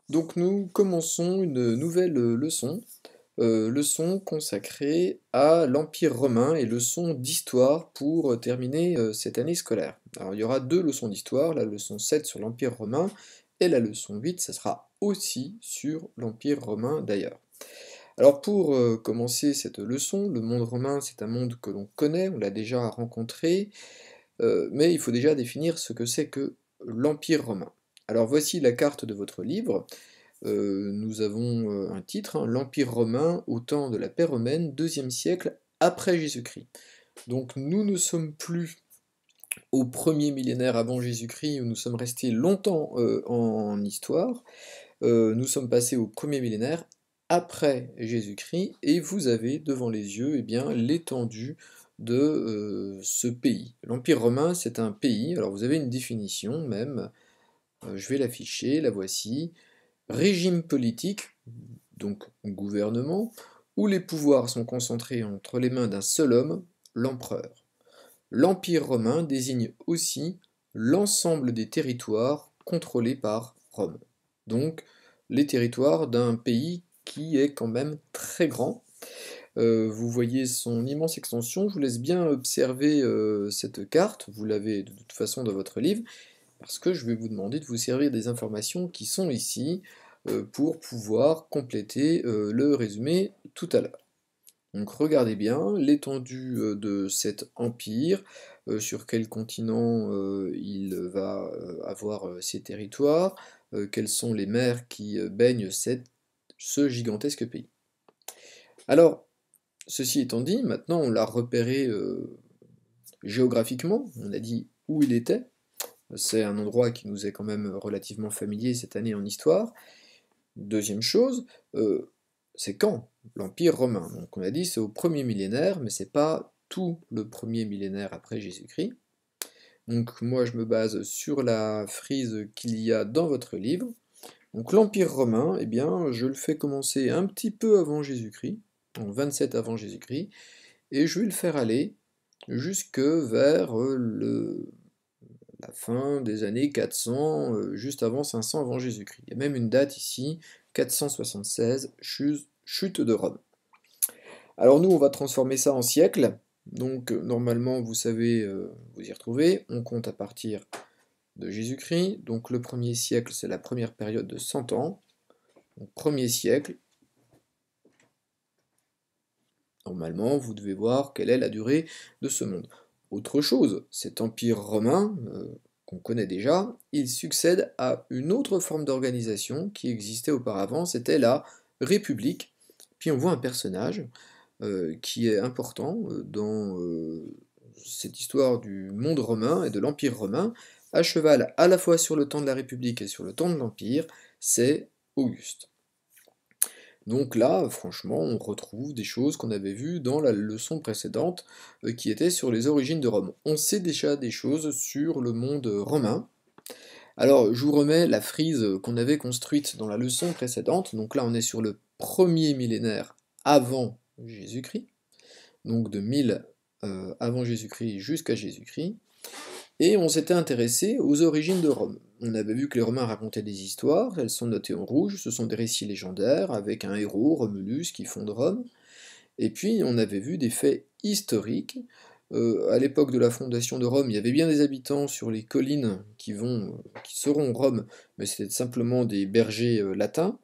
Donc nous commençons une nouvelle leçon consacrée à l'Empire romain et leçon d'histoire pour terminer cette année scolaire. Alors il y aura deux leçons d'histoire, la leçon 7 sur l'Empire romain et la leçon 8, ça sera aussi sur l'Empire romain d'ailleurs. Alors pour commencer cette leçon, le monde romain c'est un monde que l'on connaît, on l'a déjà rencontré, mais il faut déjà définir ce que c'est que l'Empire romain. Alors voici la carte de votre livre. Nous avons un titre, hein, l'Empire romain au temps de la paix romaine, 2e siècle après Jésus-Christ. Donc nous ne sommes plus au premier millénaire avant Jésus-Christ, où nous sommes restés longtemps en histoire. Nous sommes passés au premier millénaire après Jésus-Christ, et vous avez devant les yeux eh bien, l'étendue de ce pays. L'Empire romain, c'est un pays, alors vous avez une définition même, je vais l'afficher, la voici. Régime politique, donc gouvernement, où les pouvoirs sont concentrés entre les mains d'un seul homme, l'empereur. L'Empire romain désigne aussi l'ensemble des territoires contrôlés par Rome. Donc les territoires d'un pays qui est quand même très grand. Vous voyez son immense extension, je vous laisse bien observer cette carte, vous l'avez de toute façon dans votre livre, parce que je vais vous demander de vous servir des informations qui sont ici pour pouvoir compléter le résumé tout à l'heure. Donc regardez bien l'étendue de cet empire, sur quel continent il va avoir ses territoires, quelles sont les mers qui baignent ce gigantesque pays. Alors, ceci étant dit, maintenant on l'a repéré géographiquement, on a dit où il était. C'est un endroit qui nous est quand même relativement familier cette année en histoire. Deuxième chose, c'est quand? L'Empire romain. Donc on a dit c'est au premier millénaire, mais c'est pas tout le premier millénaire après Jésus-Christ. Donc moi je me base sur la frise qu'il y a dans votre livre. Donc l'Empire romain, eh bien je le fais commencer un petit peu avant Jésus-Christ, en 27 avant Jésus-Christ, et je vais le faire aller jusque vers la fin des années 400, juste avant 500 avant Jésus-Christ. Il y a même une date ici, 476, chute de Rome. Alors nous, on va transformer ça en siècle. Donc normalement, vous savez vous y retrouver. On compte à partir de Jésus-Christ. Donc le premier siècle, c'est la première période de 100 ans. Donc premier siècle. Normalement, vous devez voir quelle est la durée de ce monde. Autre chose, cet empire romain, qu'on connaît déjà, il succède à une autre forme d'organisation qui existait auparavant, c'était la République. Puis on voit un personnage qui est important dans cette histoire du monde romain et de l'Empire romain, à cheval à la fois sur le temps de la République et sur le temps de l'Empire, c'est Auguste. Donc là, franchement, on retrouve des choses qu'on avait vues dans la leçon précédente, qui étaient sur les origines de Rome. On sait déjà des choses sur le monde romain. Alors, je vous remets la frise qu'on avait construite dans la leçon précédente. Donc là, on est sur le premier millénaire avant Jésus-Christ, donc de 1000 avant Jésus-Christ jusqu'à Jésus-Christ. Et on s'était intéressé aux origines de Rome. On avait vu que les Romains racontaient des histoires, elles sont notées en rouge, ce sont des récits légendaires, avec un héros, Romulus, qui fonde Rome. Et puis on avait vu des faits historiques. À l'époque de la fondation de Rome, il y avait bien des habitants sur les collines qui seront Rome, mais c'était simplement des bergers latins.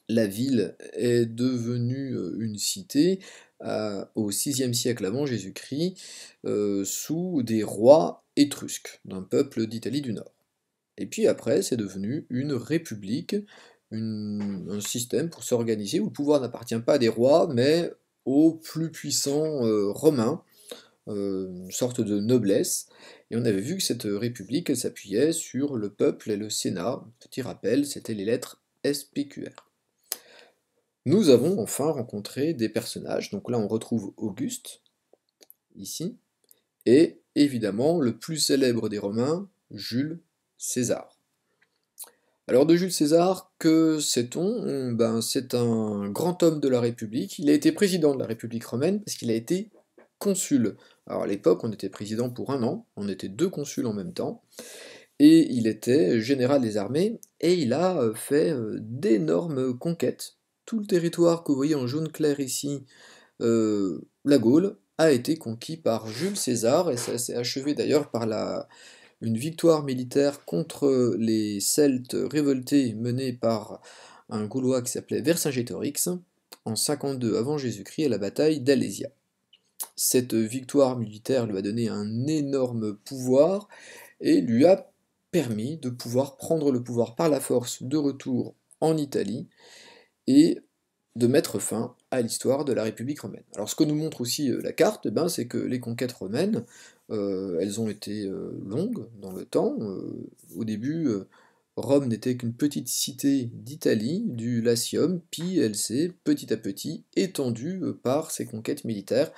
La ville est devenue une cité au VIe siècle avant Jésus-Christ, sous des rois étrusques, d'un peuple d'Italie du Nord. Et puis après, c'est devenu une république, un système pour s'organiser où le pouvoir n'appartient pas à des rois, mais aux plus puissants romains, une sorte de noblesse. Et on avait vu que cette république, elle s'appuyait sur le peuple et le Sénat. Petit rappel, c'était les lettres SPQR. Nous avons enfin rencontré des personnages, donc là on retrouve Auguste, ici, et évidemment le plus célèbre des Romains, Jules César. Alors de Jules César, que sait-on? Ben, c'est un grand homme de la République, il a été président de la République romaine parce qu'il a été consul. Alors à l'époque on était président pour un an, on était deux consuls en même temps, et il était général des armées, et il a fait d'énormes conquêtes. Tout le territoire que vous voyez en jaune clair ici, la Gaule, a été conquis par Jules César, et ça s'est achevé d'ailleurs par une victoire militaire contre les Celtes révoltés menés par un Gaulois qui s'appelait Vercingétorix en 52 avant Jésus-Christ à la bataille d'Alésia. Cette victoire militaire lui a donné un énorme pouvoir et lui a permis de pouvoir prendre le pouvoir par la force de retour en Italie et de mettre fin à l'histoire de la République romaine. Alors ce que nous montre aussi la carte, c'est que les conquêtes romaines, elles ont été longues dans le temps. Au début, Rome n'était qu'une petite cité d'Italie, du Latium, puis elle s'est petit à petit étendue par ses conquêtes militaires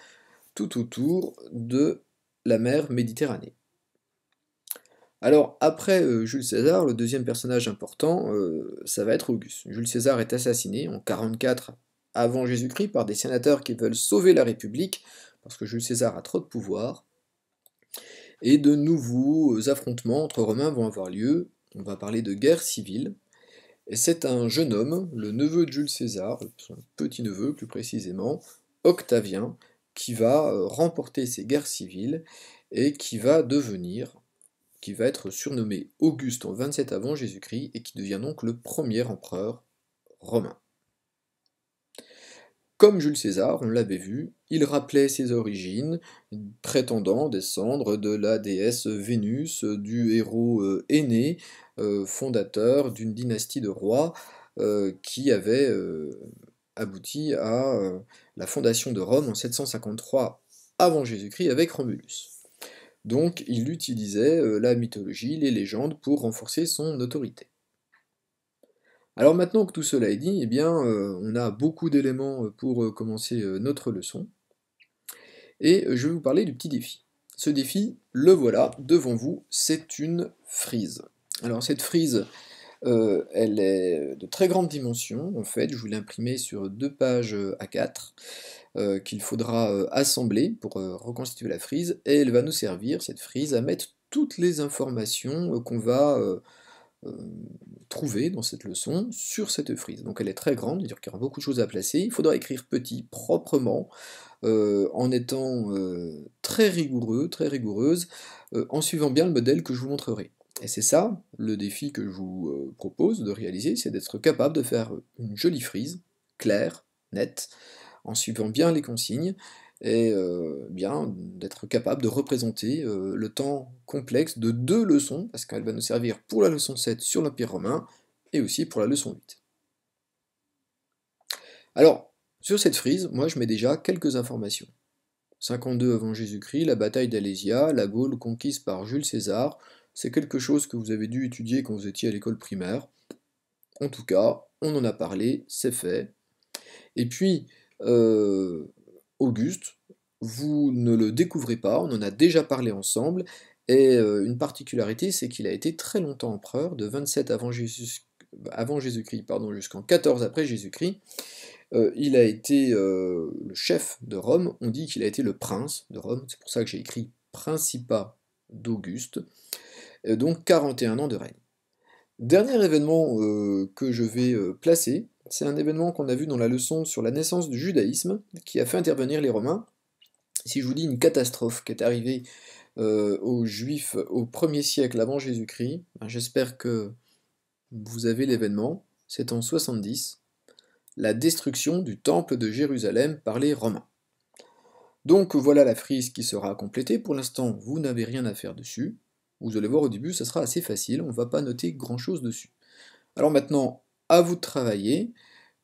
tout autour de la mer Méditerranée. Alors, après Jules César, le deuxième personnage important, ça va être Auguste. Jules César est assassiné en 44 avant Jésus-Christ par des sénateurs qui veulent sauver la République, parce que Jules César a trop de pouvoir, et de nouveaux affrontements entre Romains vont avoir lieu. On va parler de guerre civile, et c'est un jeune homme, le neveu de Jules César, son petit-neveu plus précisément, Octavien, qui va remporter ces guerres civiles et qui va être surnommé Auguste en 27 avant Jésus-Christ et qui devient donc le premier empereur romain. Comme Jules César, on l'avait vu, il rappelait ses origines, prétendant descendre de la déesse Vénus, du héros Énée, fondateur d'une dynastie de rois qui avait abouti à la fondation de Rome en 753 avant Jésus-Christ avec Romulus. Donc il utilisait la mythologie, les légendes pour renforcer son autorité. Alors maintenant que tout cela est dit, on a beaucoup d'éléments pour commencer notre leçon, et je vais vous parler du petit défi. Ce défi, le voilà devant vous, c'est une frise. Alors cette frise, elle est de très grande dimension, en fait, je vous l'ai imprimée sur 2 pages A4, qu'il faudra assembler pour reconstituer la frise, et elle va nous servir, cette frise, à mettre toutes les informations qu'on va trouver dans cette leçon sur cette frise. Donc elle est très grande, c'est-à-dire qu'il y aura beaucoup de choses à placer, il faudra écrire petit, proprement, en étant très rigoureux, très rigoureuse, en suivant bien le modèle que je vous montrerai. Et c'est ça, le défi que je vous propose de réaliser, c'est d'être capable de faire une jolie frise, claire, nette, en suivant bien les consignes, et bien d'être capable de représenter le temps complexe de 2 leçons, parce qu'elle va nous servir pour la leçon 7 sur l'Empire romain, et aussi pour la leçon 8. Alors, sur cette frise, moi je mets déjà quelques informations. 52 avant Jésus-Christ, la bataille d'Alésia, la Gaule conquise par Jules César, c'est quelque chose que vous avez dû étudier quand vous étiez à l'école primaire. En tout cas, on en a parlé, c'est fait. Et puis, Auguste, vous ne le découvrez pas, on en a déjà parlé ensemble, et une particularité, c'est qu'il a été très longtemps empereur, de 27 avant Jésus-Christ, jusqu'en 14 après Jésus-Christ. Il a été le chef de Rome, on dit qu'il a été le prince de Rome, c'est pour ça que j'ai écrit Principat d'Auguste, donc 41 ans de règne. Dernier événement que je vais placer, c'est un événement qu'on a vu dans la leçon sur la naissance du judaïsme, qui a fait intervenir les Romains. Si je vous dis une catastrophe qui est arrivée aux Juifs au 1er siècle avant Jésus-Christ, j'espère que vous avez l'événement, c'est en 70, la destruction du temple de Jérusalem par les Romains. Donc voilà la frise qui sera complétée, pour l'instant vous n'avez rien à faire dessus, vous allez voir au début ça sera assez facile, on ne va pas noter grand chose dessus. Alors maintenant, à vous de travailler,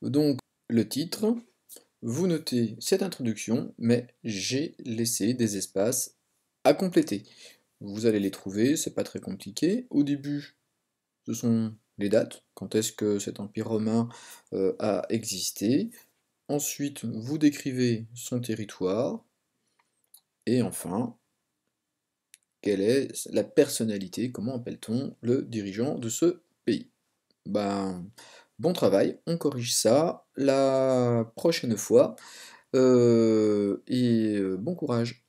donc le titre, vous notez cette introduction, mais j'ai laissé des espaces à compléter. Vous allez les trouver, c'est pas très compliqué. Au début, ce sont les dates, quand est-ce que cet empire romain a existé. Ensuite, vous décrivez son territoire. Et enfin, quelle est la personnalité, comment appelle-t-on le dirigeant de ce pays. Bon travail, on corrige ça la prochaine fois, et bon courage.